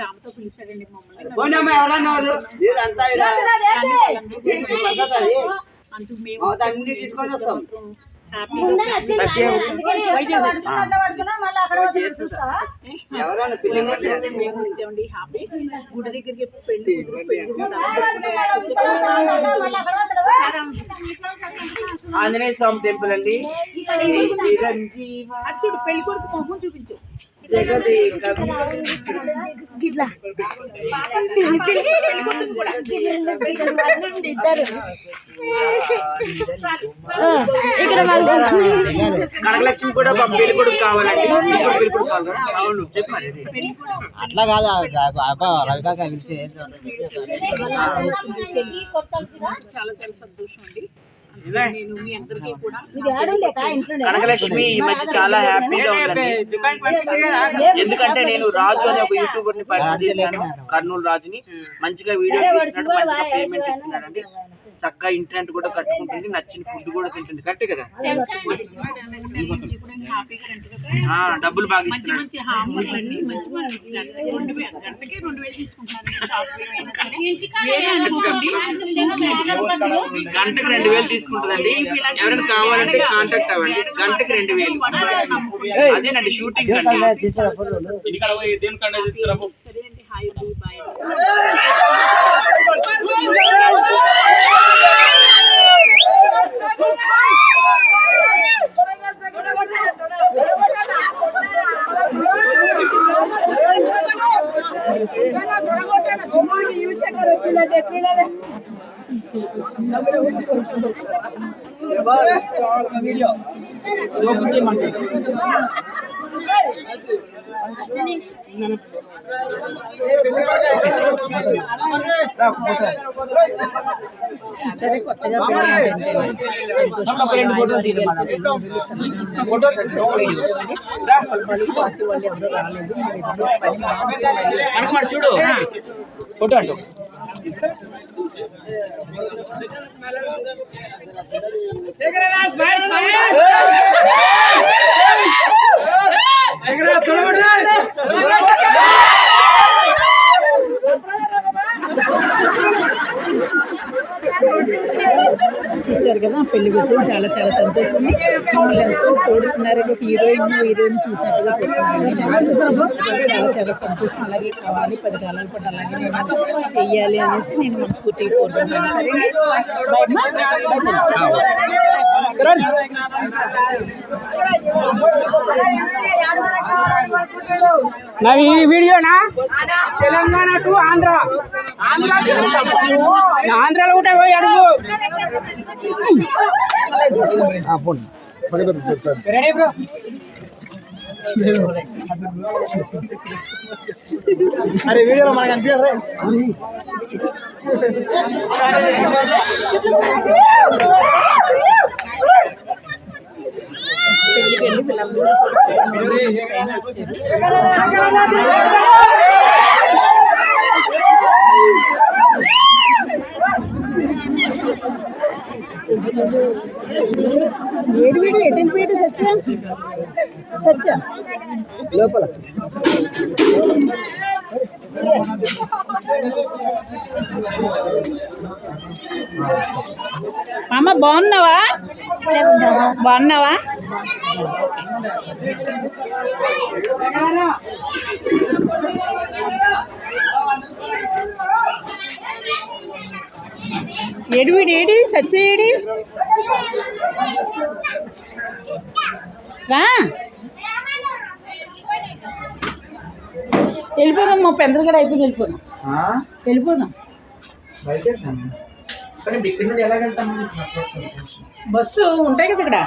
రామతో పిలిచాడండి మమ్మల్ని. అన్ని తీసుకొని వస్తాం. గుడి దగ్గరికి పెళ్లి ఆంజనేయ స్వామి టెంపుల్ అండి. చిరంజీవ అప్పుడు పెళ్లి కొడుకు మొహం చూపించు. కనకలక్ష్మి కూడా పెళ్లి కొడుకు కావాలండి. పెళ్లి కొడుకు కావాలి. అవును చెప్పాలి. అట్లా కాదు రవికాక చాలా చాలా సంతోషం అండి. కనకలక్ష్మి ఈ మధ్య చాలా హ్యాపీగా ఉందండి. ఎందుకంటే నేను రాజు అనే ఒక యూట్యూబర్ ని పరిచయం చేశాను. కర్నూలు రాజుని. మంచిగా వీడియో తీస్తున్నాడు, మంచిగా పేమెంట్ ఇస్తున్నాడు అండి. చక్కగా ఇంటర్నెట్ కూడా కట్టుకుంటుంది, నచ్చిన ఫుడ్ కూడా తింటుంది. కరెక్టే కదా? డబ్బులు బాగా ఇస్తున్నాడు. గంటకు 2000 తీసుకుంటుందండి. ఎవరైనా కావాలంటే కాంటాక్ట్ అవ్వండి. గంటకు 2000. అదేనండి షూటింగ్ అండి. సరే కొత్తగా చూడు ఫోటో అంటూ చూసారు కదా, పెళ్లికి వచ్చేది చాలా చాలా సంతోషం ఉంది. మమ్మల్ని ఎంతో కోరుతున్నారు. ఒక హీరోయిన్ చూసినట్టుగా కోరుతున్నారండి. చాలా చాలా సంతోషం. అలాగే కావాలి, 10 కాలాల పాటు అలాగే నేను చెయ్యాలి అనేసి నేను మనస్ఫూర్తిగా కోరుకుంటున్నాను. సరే ఈ వీడియోనా తెలంగాణ టు ఆంధ్ర, ఆంధ్రాలో కూడా పోయి అడుగు. Ready bro. అరే వీడియోలో మనకు అనిపించదు. పెళ్లికి వెళ్ళి పిల్లలందరూ ఏడు వీడు ఎటు వెళ్ళిపోయాడు? సత్య లోపల అమ్మ బాగున్నావా? ఏడు వీడు ఏడి? సత్య ఏడి? రా వెళ్ళిపోదాం. మా పెందలు కూడా అయిపోయి వెళ్ళిపోదాం. బస్సు ఉంటాయి కదా ఇక్కడ.